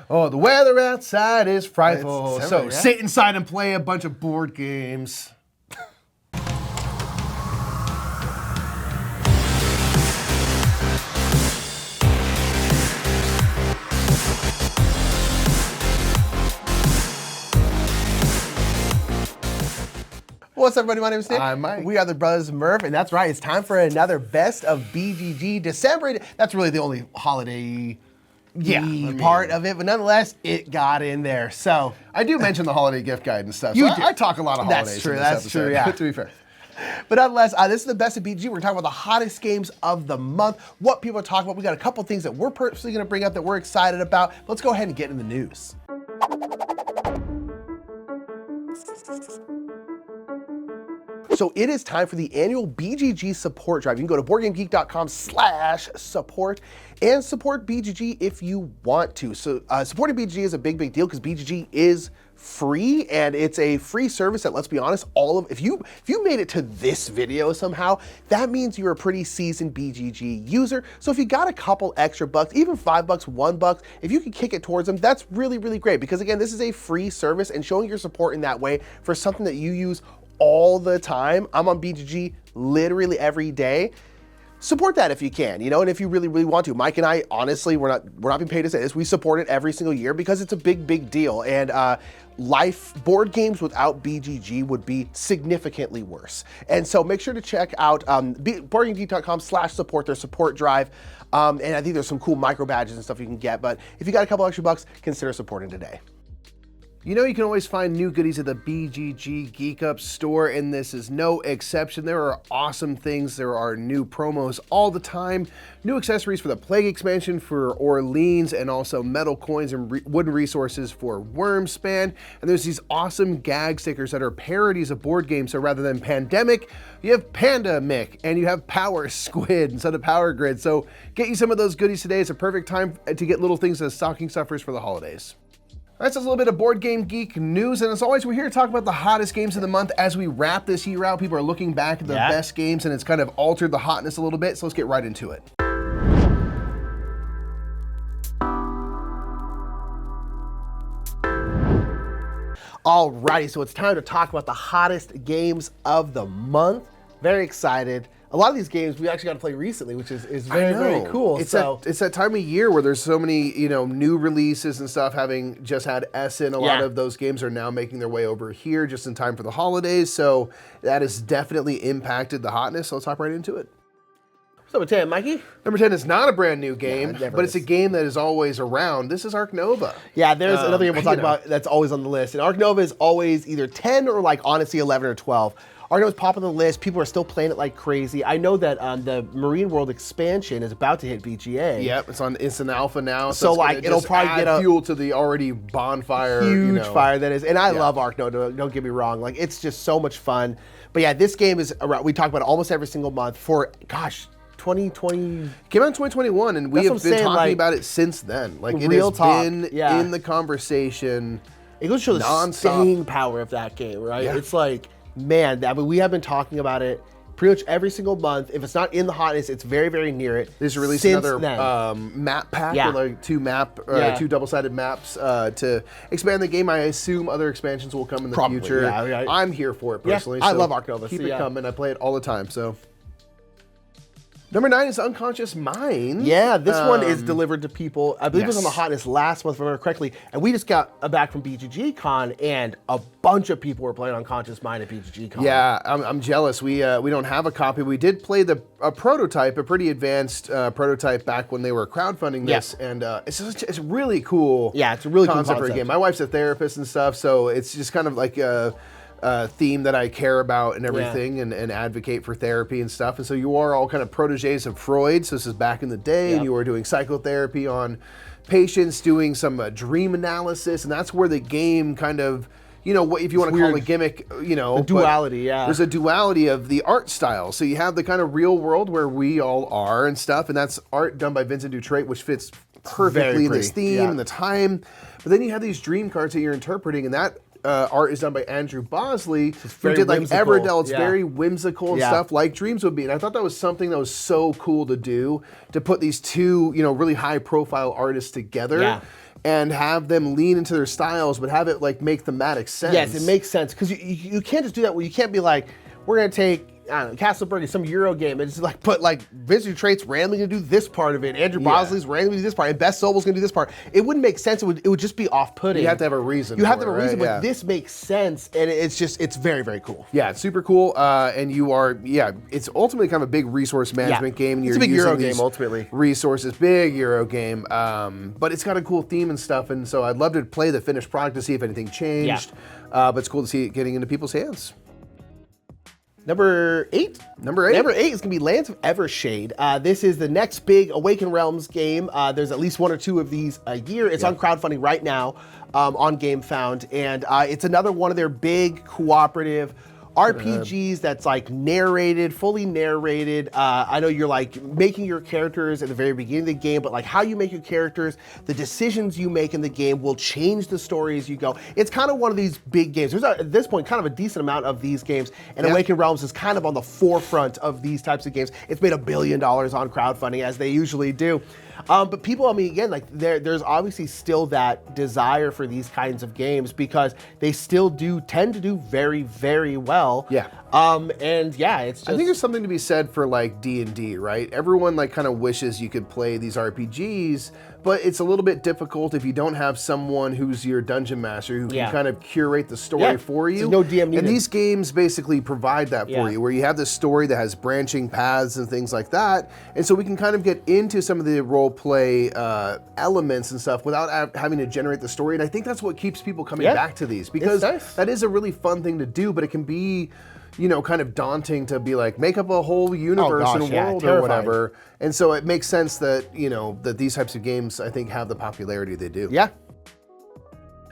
Oh, the weather outside is frightful. It's So yeah. sit inside and play a bunch of board games. What's up, everybody? My name is Nick. I'm Mike. We are the Brothers Murph, and that's right. It's time for another Best of BGG December. That's really the only holiday part of it, but nonetheless, it got in there. So I do mention the holiday gift guide and stuff. You so do. I talk a lot of holidays. That's true. In this That's episode, true. Yeah. To be fair. But nonetheless, this is the Best of BGG. We're talking about the hottest games of the month, what people are talking about. We got a couple things that we're personally going to bring up that we're excited about. Let's go ahead and get in the news. So it is time for the annual BGG support drive. You can go to boardgamegeek.com/support and support BGG if you want to. So supporting BGG is a big deal because BGG is free, and it's a free service that, let's be honest, if you made it to this video somehow, that means you're a pretty seasoned BGG user. So if you got a couple extra bucks, even $5, $1, if you can kick it towards them, that's really, really great. Because again, this is a free service, and showing your support in that way for something that you use all the time. I'm on BGG literally every day. Support that if you can, and if you really, really want to. Mike and I, honestly, we're not being paid to say this. We support it every single year because it's a big deal. And board games without BGG would be significantly worse. And so make sure to check out boardgamegeek.com/support, their support drive. And I think there's some cool micro badges and stuff you can get. But if you got a couple extra bucks, consider supporting today. You know you can always find new goodies at the BGG Geek Up store, and this is no exception. There are awesome things. There are new promos all the time. New accessories for the Plague expansion for Orleans, and also metal coins and wooden resources for Wormspan. And there's these awesome gag stickers that are parodies of board games. So rather than Pandemic, you have Pandemic, and you have Power Squid instead of Power Grid. So get you some of those goodies today. It's a perfect time to get little things as stocking stuffers for the holidays. That's just a little bit of Board Game Geek news, and as always, we're here to talk about the hottest games of the month as we wrap this year out. People are looking back at the best games, and it's kind of altered the hotness a little bit, so let's get right into it. Alrighty, so it's time to talk about the hottest games of the month. Very excited. A lot of these games we actually got to play recently, which is very cool. It's that time of year where there's so many new releases and stuff. Having just had Essen, a lot of those games are now making their way over here just in time for the holidays. So that has definitely impacted the hotness. So let's hop right into it. What's number 10, Mikey? Number 10 is not a brand new game, but it's a game that is always around. This is Ark Nova. Yeah, there's another game we'll talk about that's always on the list. And Ark Nova is always either 10 or honestly 11 or 12. Ark Nova's popping on the list. People are still playing it like crazy. I know that the Marine World expansion is about to hit BGA. Yep, it's on instant alpha now. So it'll probably get a fuel to the already bonfire. Huge fire that is. And I love Ark Nova, don't get me wrong. It's just so much fun. But yeah, this game is around, we talk about it almost every single month for, 2020. Came out in 2021, and we have been talking about it since then. It has been in the conversation. It goes to show the staying power of that game, right? Yeah. It's man, we have been talking about it pretty much every single month. If it's not in the hotness, it's very near it. They just released another map pack with two double-sided maps to expand the game. I assume other expansions will come in the future. Yeah. I'm here for it personally. I love Ark Nova. Keep it coming. I play it all the time. So. Number 9 is Unconscious Mind. Yeah, this one is delivered to people. I believe it was on the hotness last month, if I remember correctly. And we just got back from BGG Con, and a bunch of people were playing Unconscious Mind at BGG Con. Yeah, I'm jealous. We don't have a copy. We did play a prototype, a pretty advanced prototype back when they were crowdfunding this, and it's really cool. Yeah, it's a really concept cool concept for a game. My wife's a therapist and stuff, so it's just kind of like a theme that I care about and everything, and advocate for therapy and stuff. And so you are all kind of proteges of Freud. So this is back in the day, and you were doing psychotherapy on patients, doing some dream analysis, and that's where the game kind of, what if you want to call it a gimmick, the duality, There's a duality of the art style. So you have the kind of real world where we all are and stuff, and that's art done by Vincent Dutrait, which fits perfectly in this theme and the time. But then you have these dream cards that you're interpreting, and that art is done by Andrew Bosley, who did Everdell. It's very whimsical and stuff like dreams would be. And I thought that was something that was so cool to do, to put these two, really high profile artists together. and have them lean into their styles, but have it like make thematic sense. Yes, it makes sense because you can't just do that. Well, you can't be like, we're gonna take, I don't know, Castleberg is some Euro game and just like put like Vintage Trait's randomly gonna do this part of it. Andrew Bosley's randomly do this part, and Best Sobel's gonna do this part. It wouldn't make sense. It would just be off-putting. You have to have a reason. You have to have a right? reason, but this makes sense, and it's very, very cool. Yeah, it's super cool, and it's ultimately kind of a big resource management game. And It's you're a big using Euro these game, ultimately. Resources, big Euro game, but it's got a cool theme and stuff, and so I'd love to play the finished product to see if anything changed, but it's cool to see it getting into people's hands. Number 8 is gonna be Lands of Evershade. This is the next big Awaken Realms game. There's at least 1 or 2 of these a year. It's on crowdfunding right now on GameFound, and it's another one of their big cooperative RPGs that's like narrated, fully narrated. I know you're like making your characters at the very beginning of the game, but like how you make your characters, the decisions you make in the game will change the story as you go. It's kind of one of these big games. There's at this point kind of a decent amount of these games, and Awaken Realms is kind of on the forefront of these types of games. It's made $1 billion on crowdfunding, as they usually do. But people, I mean, again, like there's obviously still that desire for these kinds of games because they still tend to do very, very well. Yeah. And yeah, it's just, I think there's something to be said for like D&D, right? Everyone like kind of wishes you could play these RPGs, but it's a little bit difficult if you don't have someone who's your dungeon master who can kind of curate the story for you. There's no DM needed. And these games basically provide that for you, where you have this story that has branching paths and things like that. And so we can kind of get into some of the role play elements and stuff without having to generate the story. And I think that's what keeps people coming back to these, because that is a really fun thing to do, but it can be, you know, kind of daunting to be like, make up a whole universe and world or whatever. And so it makes sense that, you know, that these types of games, I think, have the popularity they do. Yeah.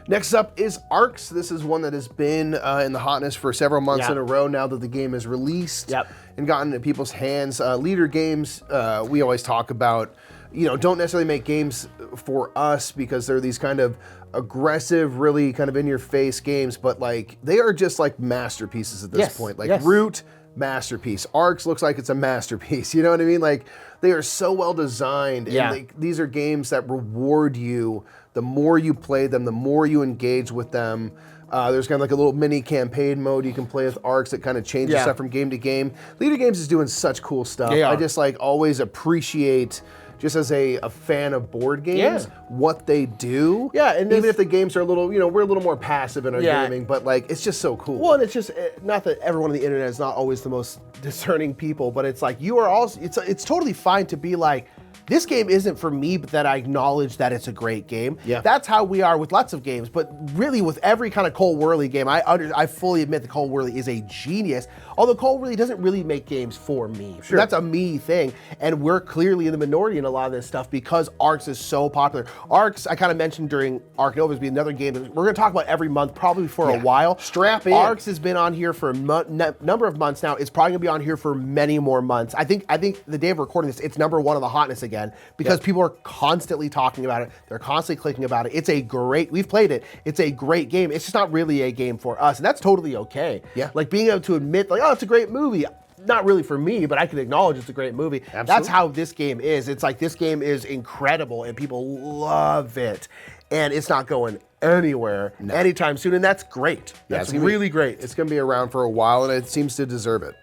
Next up is Arcs. This is one that has been in the hotness for several months in a row now that the game is released and gotten into people's hands. Leader games, we always talk about, you know, don't necessarily make games for us because they're these kind of aggressive, really kind of in-your-face games, but like they are just like masterpieces at this point. Like Root, masterpiece. Arcs looks like it's a masterpiece. You know what I mean? Like they are so well designed. And these are games that reward you. The more you play them, the more you engage with them. There's kind of like a little mini campaign mode you can play with Arcs that kind of changes stuff from game to game. Leader Games is doing such cool stuff. I just like always appreciate, just as a fan of board games, what they do. And even if the games are a little, you know, we're a little more passive in our gaming, but like, it's just so cool. Well, and it's just, not that everyone on the internet is not always the most discerning people, but it's like, you are also, it's totally fine to be like, this game isn't for me, but that I acknowledge that it's a great game. That's how we are with lots of games, but really with every kind of Cole Wehrle game, I fully admit that Cole Wehrle is a genius, although Cole Wehrle doesn't really make games for me. That's a me thing, and we're clearly in the minority in a lot of this stuff because Arcs is so popular. Arcs, I kind of mentioned during Arc Nova's be another game that we're going to talk about every month, probably for a while. Strap in. Arcs has been on here for a number of months now. It's probably going to be on here for many more months. I think the day of recording this, it's #1 on the hotness again because people are constantly talking about it. They're constantly clicking about it. It's a great, we've played it. It's a great game. It's just not really a game for us, and that's totally okay. Like being able to admit, like, oh, it's a great movie. Not really for me, but I can acknowledge it's a great movie. That's how this game is. It's like this game is incredible and people love it. And it's not going anywhere anytime soon, and that's great. That's really great. It's going to be around for a while, and it seems to deserve it.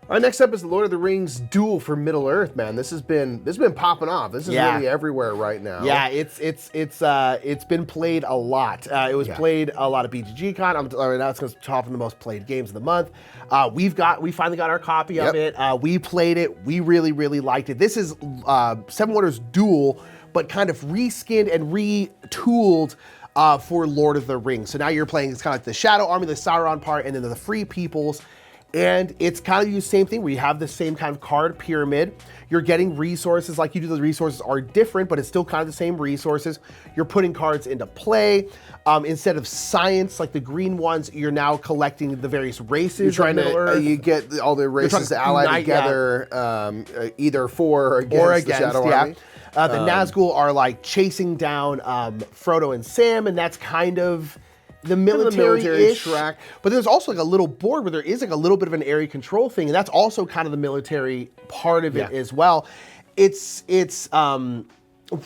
All right, next up is the Lord of the Rings Duel for Middle Earth, man. This has been popping off. This is really everywhere right now. It's been played a lot. It was played a lot of BGG Con. Now it's going to top in the most played games of the month. We finally got our copy of it. We played it. We really, really liked it. This is Seven Wonders Duel, but kind of reskinned and retooled for Lord of the Rings. So now you're playing, it's kind of like the Shadow Army, the Sauron part, and then the Free Peoples. And it's kind of the same thing where you have the same kind of card pyramid. You're getting resources, like you do, the resources are different, but it's still kind of the same resources. You're putting cards into play. Instead of science, like the green ones, you're now collecting the various races. You're trying to, you get all the races to ally together, either for or against the Shadow Army. The Nazgul are like chasing down Frodo and Sam, and that's kind of the military track. But there's also like a little board where there is like a little bit of an area control thing, and that's also kind of the military part of it as well. It's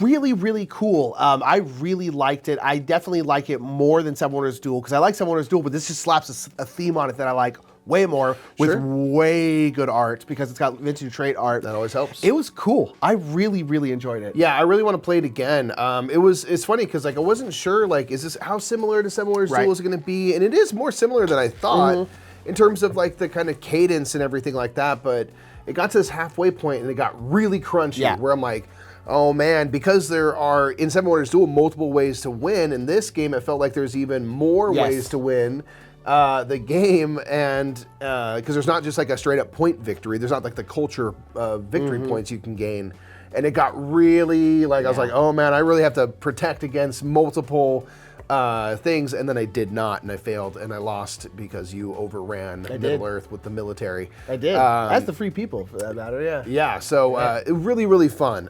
Really, really cool. I really liked it. I definitely like it more than Seven Wonders Duel, because I like Seven Wonders Duel, but this just slaps a theme on it that I like way more, with way good art, because it's got vintage trait art. That always helps. It was cool. I really, really enjoyed it. Yeah, I really want to play it again. It's funny because like I wasn't sure, like, is this how similar to Seven Wonders Duel is it going to be? And it is more similar than I thought in terms of like the kind of cadence and everything like that. But it got to this halfway point and it got really crunchy, where I'm like, oh man, because there are, in Seven Wonders Duel, multiple ways to win. In this game, it felt like there's even more ways to win the game, and because there's not just like a straight up point victory. There's not like the culture victory points you can gain. And it got really like, I was like, oh man, I really have to protect against multiple things, and then I did not, and I failed, and I lost because you overran Middle Earth with the military. I did. That's the free people, for that matter, Yeah, so really, really fun.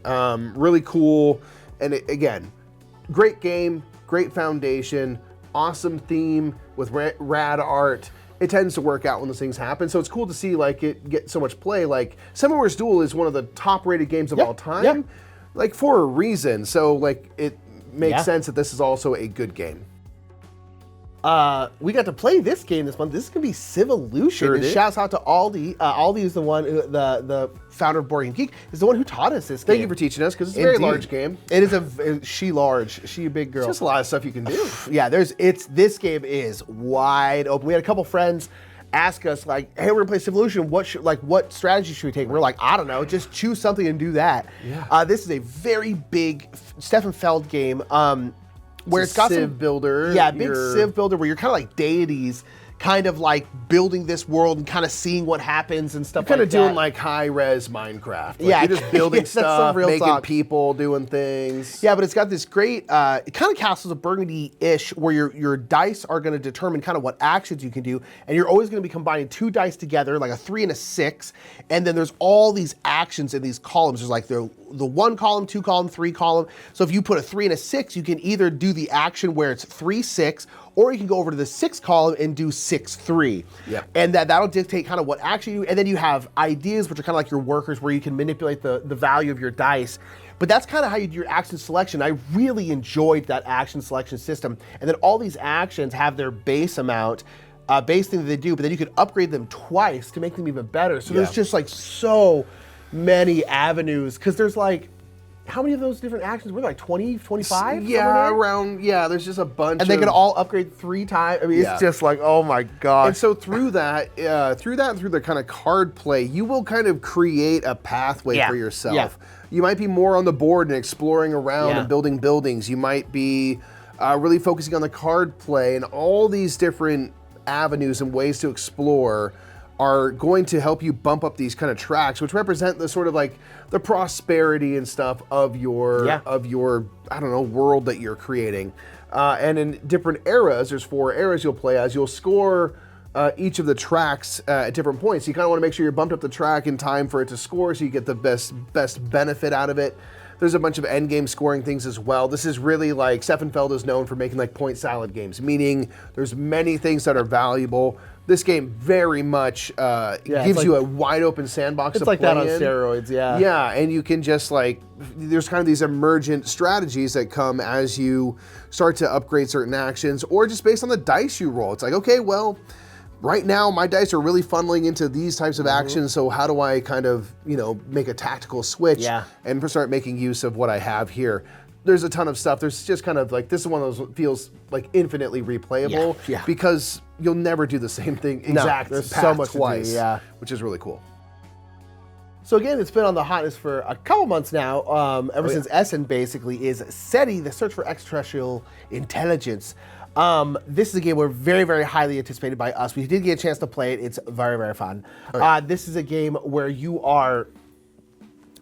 Really cool, and again, great game, great foundation, awesome theme with rad art. It tends to work out when those things happen, so it's cool to see like it get so much play. Like Seven Wonders Duel is one of the top-rated games of all time, like for a reason. So like it makes sense that this is also a good game. We got to play this game this month. This is gonna be Civolution. Sure and shouts out to Aldi. Aldi is the one, the founder of Board Game Geek, is the one who taught us this game. Thank you for teaching us, because it's a very large game. It is she large. She a big girl. It's just a lot of stuff you can do. Yeah, this game is wide open. We had a couple friends ask us like, "Hey, we're gonna play Civolution. What strategy should we take?" We're like, "I don't know. Just choose something and do that." Yeah. This is a very big Stefan Feld game. Where it's got Civ builder. Yeah, big Civ builder where you're kind of like deities, kind of like building this world and kind of seeing what happens and stuff like that. Kind of doing like high-res Minecraft. Like Yeah, you're just building stuff, making talk. people, doing things. Yeah, but it's got this great, kind of Castles of Burgundy-ish, where your dice are going to determine kind of what actions you can do, and you're always going to be combining two dice together, like a 3 and a 6, and then there's all these actions in these columns. There's like the 1 column, 2 column, 3 column. So if you put a 3 and a 6, you can either do the action where it's 3-6, or you can go over to the 6 column and do 6-3. Yeah. And that'll dictate kind of what action you do. And then you have ideas, which are kind of like your workers, where you can manipulate the value of your dice. But that's kind of how you do your action selection. I really enjoyed that action selection system. And then all these actions have their base amount, base thing that they do, but then you can upgrade them twice to make them even better. So there's just like so many avenues, because there's like, how many of those different actions were there? Like 20, 25? Yeah, around, there's just a bunch. And they can all upgrade 3 times. I mean, it's just like, oh my God. And so through that, through the kind of card play, you will kind of create a pathway for yourself. Yeah. You might be more on the board and exploring around and building buildings. You might be really focusing on the card play, and all these different avenues and ways to explore are going to help you bump up these kind of tracks, which represent the sort of like the prosperity and stuff of your I don't know, world that you're creating. And in different eras, there's 4 eras you'll play as. You'll score each of the tracks at different points. You kind of want to make sure you're bumped up the track in time for it to score, so you get the best benefit out of it. There's a bunch of end game scoring things as well. This is really like, Stefan Feld is known for making like point salad games, meaning there's many things that are valuable. This game very much gives you a wide open sandbox to play in. It's like that on steroids, yeah. Yeah, and you can just like, there's kind of these emergent strategies that come as you start to upgrade certain actions, or just based on the dice you roll. It's like, okay, well, right now my dice are really funneling into these types of actions, so how do I kind of, make a tactical switch and start making use of what I have here? There's a ton of stuff. There's just kind of like, this is one of those feels like infinitely replayable because you'll never do the same thing there's so much twice, to do, which is really cool. So again, it's been on the hotness for a couple months now, ever since Essen basically, is SETI, the search for extraterrestrial intelligence. This is a game we're very, very highly anticipated by us. We did get a chance to play it. It's very, very fun. This is a game where you are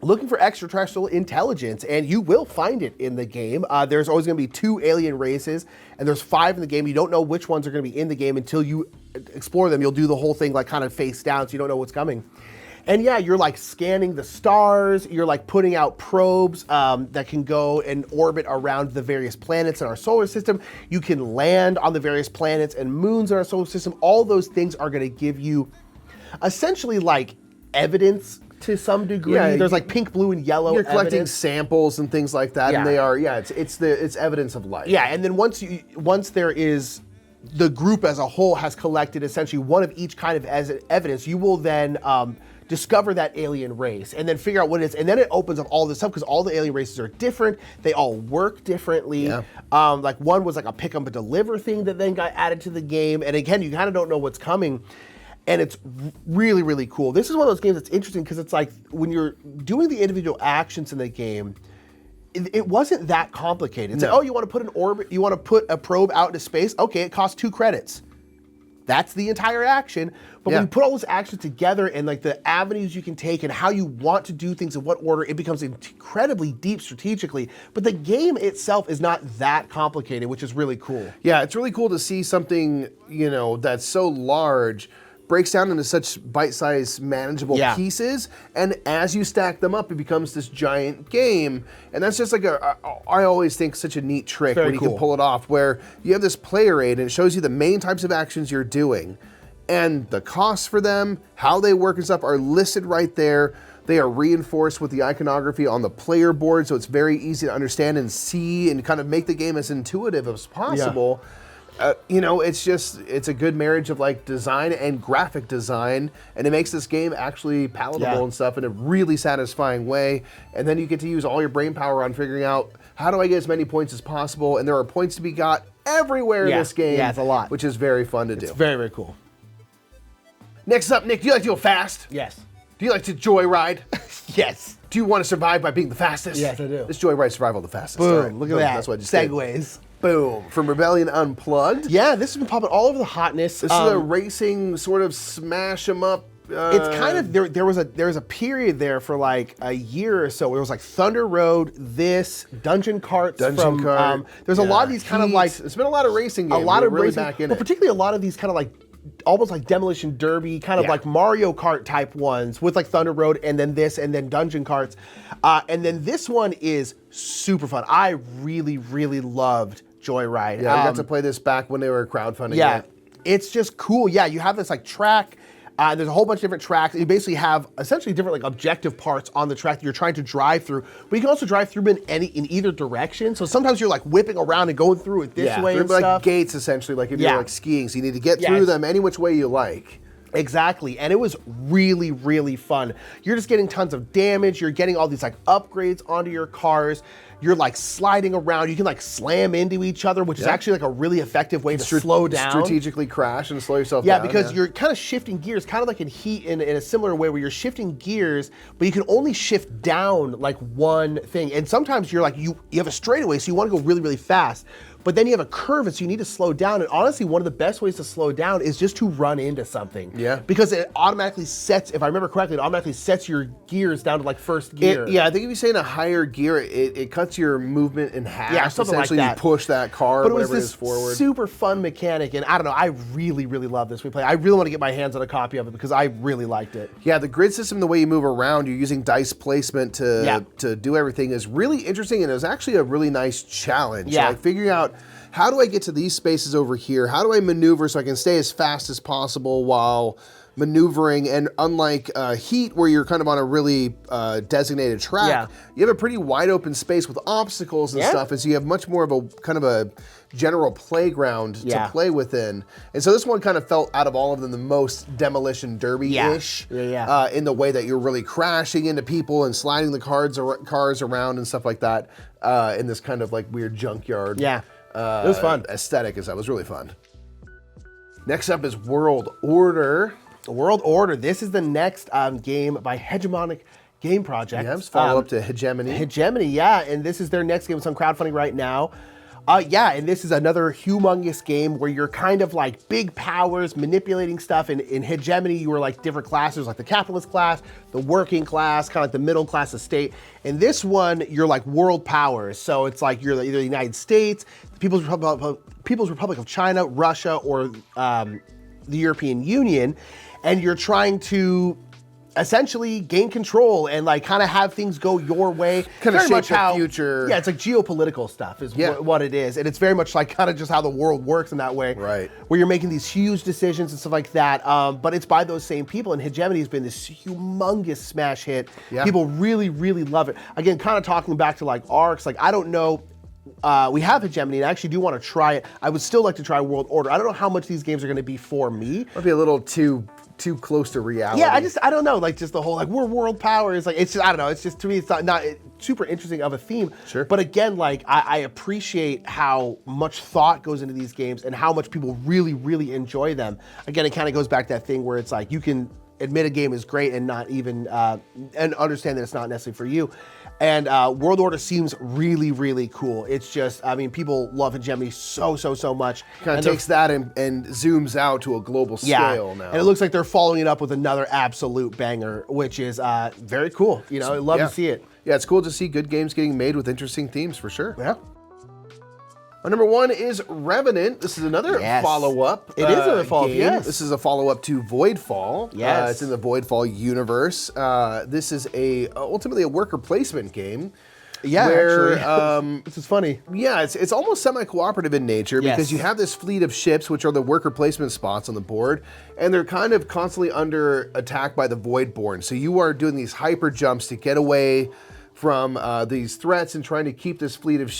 looking for extraterrestrial intelligence, and you will find it in the game. There's always going to be 2 alien races, and there's 5 in the game. You don't know which ones are going to be in the game until you explore them. You'll do the whole thing like kind of face down, so you don't know what's coming. And yeah, you're like scanning the stars. You're like putting out probes that can go and orbit around the various planets in our solar system. You can land on the various planets and moons in our solar system. All those things are going to give you essentially like evidence to some degree. Yeah, There's like pink, blue, and yellow. You're collecting evidence. samples and things like that, and they are, it's evidence of life. Yeah, and then once there is, the group as a whole has collected essentially one of each kind of evidence, you will then discover that alien race and then figure out what it is. And then it opens up all this stuff because all the alien races are different. They all work differently. Yeah. Like one was like a pick up and deliver thing that then got added to the game. And again, you kind of don't know what's coming. And it's really, really cool. This is one of those games that's interesting because it's like when you're doing the individual actions in the game, it wasn't that complicated. It's like, oh, you want to put an orbit, you want to put a probe out into space? Okay, it costs 2 credits. That's the entire action. But when you put all those actions together and like the avenues you can take and how you want to do things in what order, it becomes incredibly deep strategically. But the game itself is not that complicated, which is really cool. Yeah, it's really cool to see something, that's so large breaks down into such bite-sized, manageable pieces, and as you stack them up, it becomes this giant game. And that's just like I always think such a neat trick when you can pull it off, where you have this player aid and it shows you the main types of actions you're doing, and the costs for them, how they work and stuff are listed right there. They are reinforced with the iconography on the player board, so it's very easy to understand and see and kind of make the game as intuitive as possible. Yeah. It's a good marriage of like design and graphic design, and it makes this game actually palatable and stuff in a really satisfying way. And then you get to use all your brain power on figuring out how do I get as many points as possible, and there are points to be got everywhere in this game. Yeah, it's a lot. Which is very fun to do. It's very, very cool. Next up, Nick, do you like to go fast? Yes. Do you like to joyride? Yes. Do you want to survive by being the fastest? Yes, I do. This Joyride survival the fastest. Boom, right. look at that. That's what I just Segways. did. Boom. From Rebellion Unplugged. Yeah, this has been popping all over the hotness. This is a racing sort of smash 'em up. It's kind of, there was a period there for like a year or so where it was like Thunder Road, Dungeon Carts. There's a lot of these kind of like, it's been a lot of racing games. A lot of really racing, back in but it. particularly a lot of these kind of like, almost like Demolition Derby, kind of like Mario Kart type ones with like Thunder Road and then this and then Dungeon Carts. And then this one is super fun. I really, really loved Joyride. Yeah, I got to play this back when they were crowdfunding. Yeah, it's just cool. Yeah, you have this like track. There's a whole bunch of different tracks. You basically have essentially different like objective parts on the track that you're trying to drive through. But you can also drive through in either direction. So sometimes you're like whipping around and going through it this way and like stuff. Gates essentially, like if you're like skiing. So you need to get through them any which way you like. Exactly, and it was really, really fun. You're just getting tons of damage. You're getting all these like upgrades onto your cars. You're like sliding around. You can like slam into each other, which is actually like a really effective way to slow down. Strategically crash and slow yourself down. Yeah, because you're kind of shifting gears, kind of like in Heat in a similar way where you're shifting gears, but you can only shift down like one thing. And sometimes you're like, you have a straightaway, so you want to go really, really fast. But then you have a curve, and so you need to slow down. And honestly, one of the best ways to slow down is just to run into something. Yeah. Because it automatically sets, if I remember correctly, it automatically sets your gears down to like first gear. I think if you say in a higher gear, it cuts your movement in half. Yeah, something like that. Essentially, you push that car, but whatever it it was is, forward. Super fun mechanic, and I don't know, I really, really love this replay. I really want to get my hands on a copy of it because I really liked it. Yeah, the grid system, the way you move around, you're using dice placement to do everything is really interesting, and it was actually a really nice challenge. Yeah. Like figuring out, how do I get to these spaces over here? How do I maneuver so I can stay as fast as possible while maneuvering? And unlike Heat, where you're kind of on a really designated track, you have a pretty wide open space with obstacles and stuff, and so you have much more of a kind of a general playground to play within. And so this one kind of felt, out of all of them, the most Demolition Derby-ish in the way that you're really crashing into people and sliding the cars around and stuff like that in this kind of like weird junkyard. Yeah. It was fun. Aesthetic is that was really fun. Next up is World Order. World Order. This is the next game by Hegemonic Game Project. Yeah, it's follow up to Hegemony. Hegemony, yeah, and this is their next game. It's on crowdfunding right now. And this is another humongous game where you're kind of like big powers manipulating stuff. In Hegemony, you were like different classes, like the capitalist class, the working class, kind of like the middle class of state. In this one, you're like world powers. So it's like you're either the United States, the People's Republic of China, Russia, or the European Union. And you're trying to essentially gain control and like kind of have things go your way. Kind of Very shape the future. Yeah, it's like geopolitical stuff is what it is. And it's very much like kind of just how the world works in that way. Right. Where you're making these huge decisions and stuff like that. But it's by those same people. And Hegemony has been this humongous smash hit. Yeah. People really, really love it. Again, kind of talking back to like ARCs, like I don't know. We have Hegemony, and I actually do want to try it. I would still like to try World Order. I don't know how much these games are going to be for me. Might be a little too close to reality. Yeah, I don't know. Like just the whole like we're world powers. Like it's just I don't know. It's just to me it's not super interesting of a theme. Sure. But again, like I appreciate how much thought goes into these games and how much people really really enjoy them. Again, it kind of goes back to that thing where it's like you can admit a game is great and not even and understand that it's not necessarily for you. And World Order seems really, really cool. It's just, I mean, people love Hegemony so much. Kind of takes that and zooms out to a global scale now. And it looks like they're following it up with another absolute banger, which is very cool. You know, I'd love to see it. Yeah, it's cool to see good games getting made with interesting themes for sure. Yeah. Our number one is Revenant. This is another follow-up. It is a follow-up, game. yes. This is a follow-up to Voidfall. Yes. It's in the Voidfall universe. This is ultimately a worker placement game. Yeah, where, actually. This is funny. Yeah, it's almost semi-cooperative in nature because you have this fleet of ships, which are the worker placement spots on the board, and they're kind of constantly under attack by the Voidborn. So you are doing these hyper jumps to get away from these threats and trying to keep this fleet of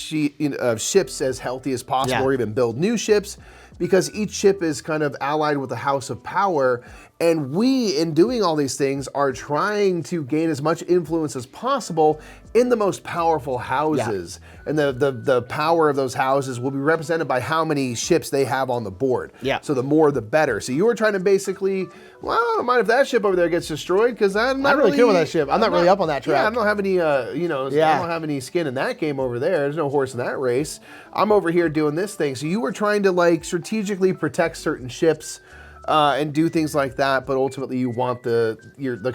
ships as healthy as possible, or even build new ships, because each ship is kind of allied with the House of Power. And we, in doing all these things, are trying to gain as much influence as possible in the most powerful houses. And the power of those houses will be represented by how many ships they have on the board. So the more, the better. So you were trying to basically, well, I don't mind if that ship over there gets destroyed, because I'm not really good with that ship. I'm not really up on that track. Yeah, I don't have any, I don't have any skin in that game over there. There's no horse in that race. I'm over here doing this thing. So you were trying to like strategically protect certain ships. And do things like that, but ultimately you want the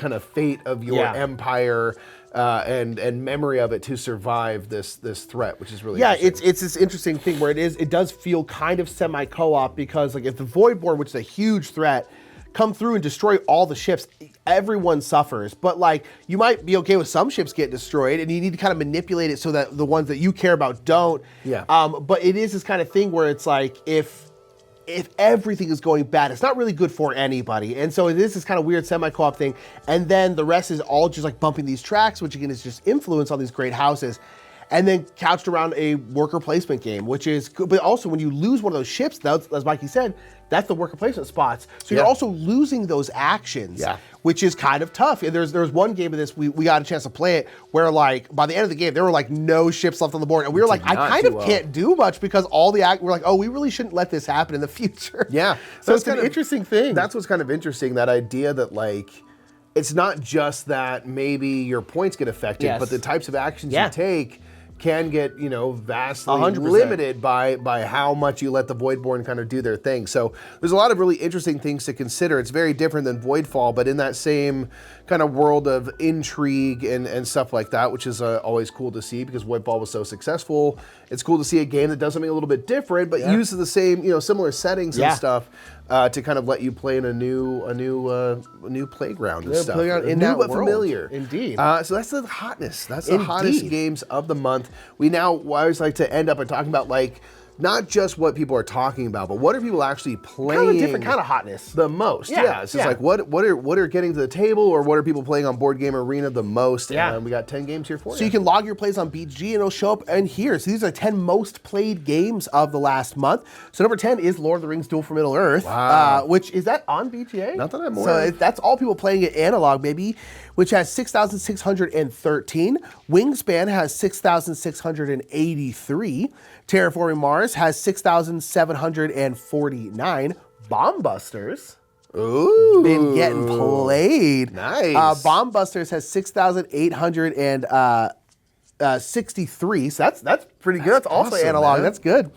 kind of fate of your empire and memory of it to survive this threat, which is really interesting. It's this interesting thing where it does feel kind of semi-co-op, because like if the Voidborn, which is a huge threat, come through and destroy all the ships, everyone suffers. But like you might be okay with some ships get destroyed, and you need to kind of manipulate it so that the ones that you care about don't. But it is this kind of thing where it's like if everything is going bad, it's not really good for anybody. And so it is this kind of weird semi-co-op thing. And then the rest is all just like bumping these tracks, which again is just influence on these great houses. And then couched around a worker placement game, which is good. But also when you lose one of those ships, as Mikey said, that's the worker placement spots. So you're also losing those actions, which is kind of tough. And there's one game of this, we got a chance to play it, where like by the end of the game, there were like no ships left on the board. And we were like, I kind of can't do much, because all the we're like, oh, we really shouldn't let this happen in the future. So it's an interesting thing. That's what's kind of interesting, that idea that like, it's not just that maybe your points get affected, but the types of actions you take can get, vastly 100%. limited by how much you let the Voidborn kind of do their thing. So there's a lot of really interesting things to consider. It's very different than Voidfall, but in that same kind of world of intrigue and stuff like that, which is always cool to see, because Voidfall was so successful. It's cool to see a game that does something a little bit different, but uses the same, similar settings and stuff. To kind of let you play in a new playground and stuff. Playground in new that but world. familiar. Indeed. So that's the hotness. That's the hottest games of the month. I always like to end up by talking about like not just what people are talking about, but what are people actually playing? Kind of a different kind of hotness. The most. It's just like what are getting to the table, or what are people playing on Board Game Arena the most? And we got 10 games here for you. So you can log your plays on BGG and it'll show up in here. So these are 10 most played games of the last month. So number 10 is Lord of the Rings Duel for Middle Earth, which is that on BGA? Not that I'm aware. So that's all people playing it analog, maybe, which has 6,613. Wingspan has 6,683. Terraforming Mars has 6,749. Bombbusters. Ooh. Been getting played. Nice. Bombbusters has 6,863. So that's pretty good. That's also awesome, analog. man. That's good.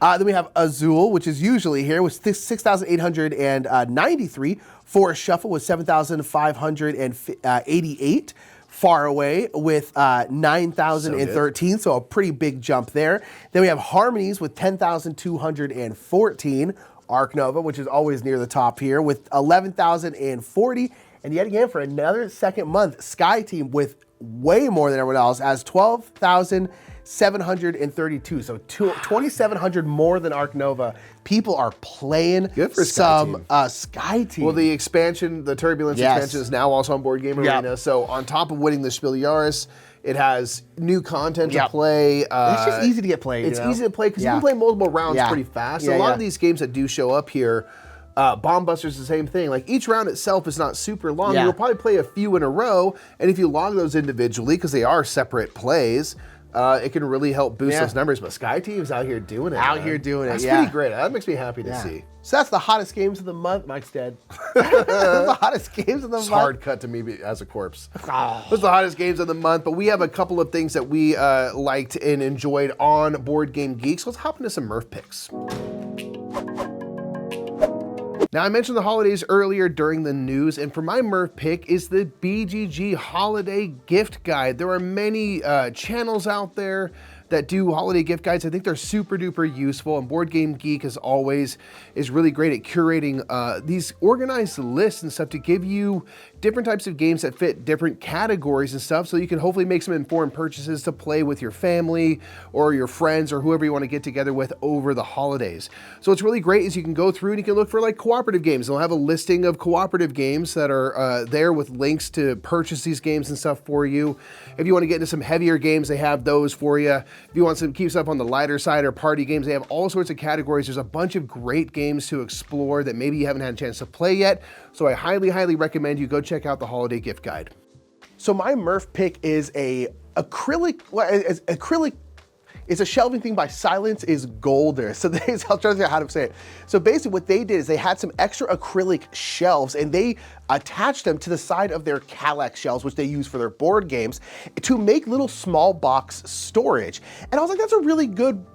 Then we have Azul, which is usually here, with 6,893. Forest Shuffle with 7,588. Far Away with 9,013, so a pretty big jump there. Then we have Harmonies with 10,214. Arc Nova, which is always near the top here, with 11,040. And yet again, for another second month, Sky Team with way more than everyone else has 12,732. So 2,700 more than Arc Nova. People are playing some Sky Team. Well, the expansion, the Turbulence expansion is now also on Board Game Arena. So on top of winning the Spiele, it has new content to play. It's just easy to get played. It's easy to play because you can play multiple rounds pretty fast. So a lot of these games that do show up here, Bomb Buster's the same thing. Like each round itself is not super long. You'll probably play a few in a row, and if you log those individually, because they are separate plays, it can really help boost those numbers. But Sky Team's out here doing it. That's pretty great. That makes me happy to see. So that's the hottest games of the month. Mike's dead. The hottest games of the month. Hard cut to me as a corpse. Those are the hottest games of the month, but we have a couple of things that we liked and enjoyed on Board Game Geek. So let's hop into some Murph picks. Now, I mentioned the holidays earlier during the news, and for my Murph pick is the BGG Holiday Gift Guide. There are many channels out there that do holiday gift guides. I think they're super duper useful, and Board Game Geek, as always, is really great at curating these organized lists and stuff to give you different types of games that fit different categories and stuff, so you can hopefully make some informed purchases to play with your family or your friends or whoever you want to get together with over the holidays. So what's really great is you can go through and you can look for like cooperative games. They'll have a listing of cooperative games that are there with links to purchase these games and stuff for you. If you want to get into some heavier games, they have those for you. If you want to keep stuff on the lighter side or party games, they have all sorts of categories. There's a bunch of great games to explore that maybe you haven't had a chance to play yet. So I highly, highly recommend you go check out the Holiday Gift Guide. So my Murph pick is acrylic. It's a shelving thing by Silence is Golder. So I'll try to figure out how to say it. So basically what they did is they had some extra acrylic shelves and they attached them to the side of their Kallax shelves, which they use for their board games, to make little small box storage. And I was like, that's a really good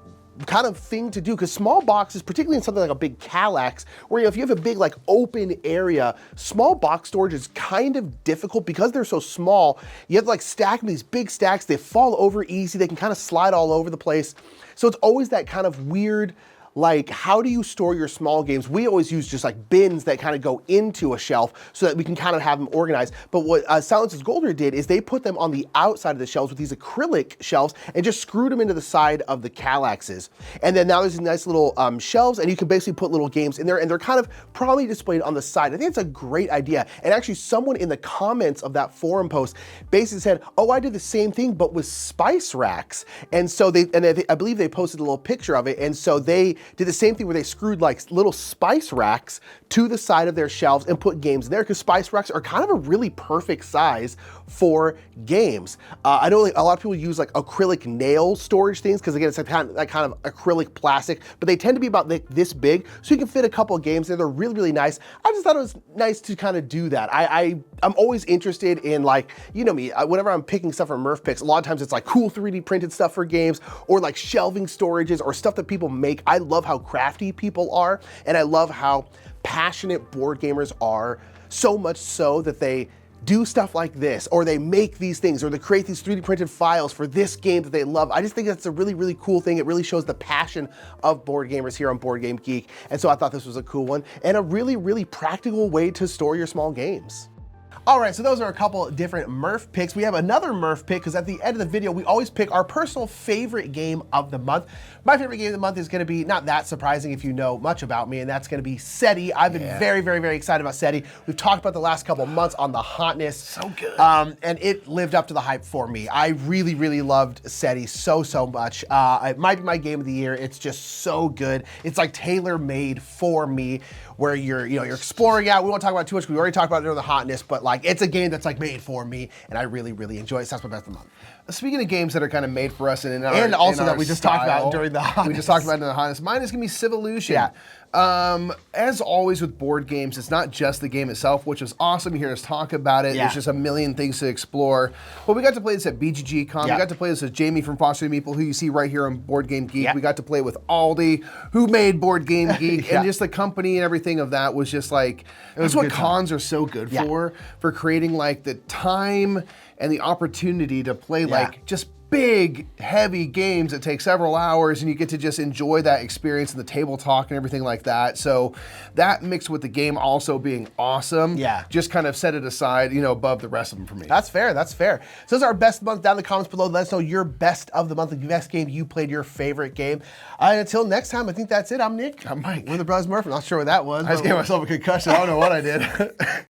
kind of thing to do, because small boxes, particularly in something like a big Kallax, where if you have a big like open area, small box storage is kind of difficult because they're so small. You have to like stack them in these big stacks. They fall over easy. They can kind of slide all over the place. So it's always that kind of weird, like, how do you store your small games? We always use just like bins that kind of go into a shelf so that we can kind of have them organized. But what Silence is Golder did is they put them on the outside of the shelves with these acrylic shelves and just screwed them into the side of the Kallaxes. And then now there's these nice little shelves, and you can basically put little games in there, and they're kind of probably displayed on the side. I think it's a great idea. And actually someone in the comments of that forum post basically said, oh, I did the same thing, but with spice racks. And so I believe they posted a little picture of it. And so they did the same thing where they screwed like little spice racks to the side of their shelves and put games in there, because spice racks are kind of a really perfect size for games. I know like a lot of people use like acrylic nail storage things, because again, it's like that kind of acrylic plastic, but they tend to be about this big, so you can fit a couple of games there. They're really, really nice. I just thought it was nice to kind of do that. I'm always interested in, like, you know me, whenever I'm picking stuff from Murph Picks, a lot of times it's like cool 3D printed stuff for games, or like shelving storages, or stuff that people make. I love how crafty people are, and I love how passionate board gamers are, so much so that they do stuff like this, or they make these things, or they create these 3D printed files for this game that they love. I just think that's a really, really cool thing. It really shows the passion of board gamers here on Board Game Geek. And so I thought this was a cool one, and a really, really practical way to store your small games. All right, so those are a couple different Murph picks. We have another Murph pick, because at the end of the video, we always pick our personal favorite game of the month. My favorite game of the month is gonna be, not that surprising if you know much about me, and that's gonna be SETI. I've been very, very, very excited about SETI. We've talked about the last couple of months on the Hotness. So good. And it lived up to the hype for me. I really, really loved SETI so, so much. It might be my game of the year. It's just so good. It's like tailor-made for me, where you're exploring out. We won't talk about it too much, we already talked about it during the Hotness, but like, it's a game that's like made for me, and I really, really enjoy it. So that's my best of the month. Speaking of games that are kind of made for us, and also that we just talked about during the Hotness. We just talked about it in the Hotness. Mine is gonna be Civolution. As always with board games, it's not just the game itself, which is awesome. You hear us talk about it. There's just a million things to explore. But we got to play this at BGG Con. We got to play this with Jamie from Foster Meeple, who you see right here on Board Game Geek. We got to play with Aldi, who made Board Game Geek, and just the company and everything of that was just like, that's what cons are so good for creating like the time and the opportunity to play like just big, heavy games that take several hours, and you get to just enjoy that experience and the table talk and everything like that. So that mixed with the game also being awesome, just kind of set it aside, above the rest of them for me. That's fair, that's fair. So this is our best of the month. Down in the comments below, let us know your best of the month, the best game you played, your favorite game. And until next time, I think that's it. I'm Nick. I'm Mike. We're the Brothers Murphy. Not sure what that was. I just gave myself a concussion. I don't know what I did.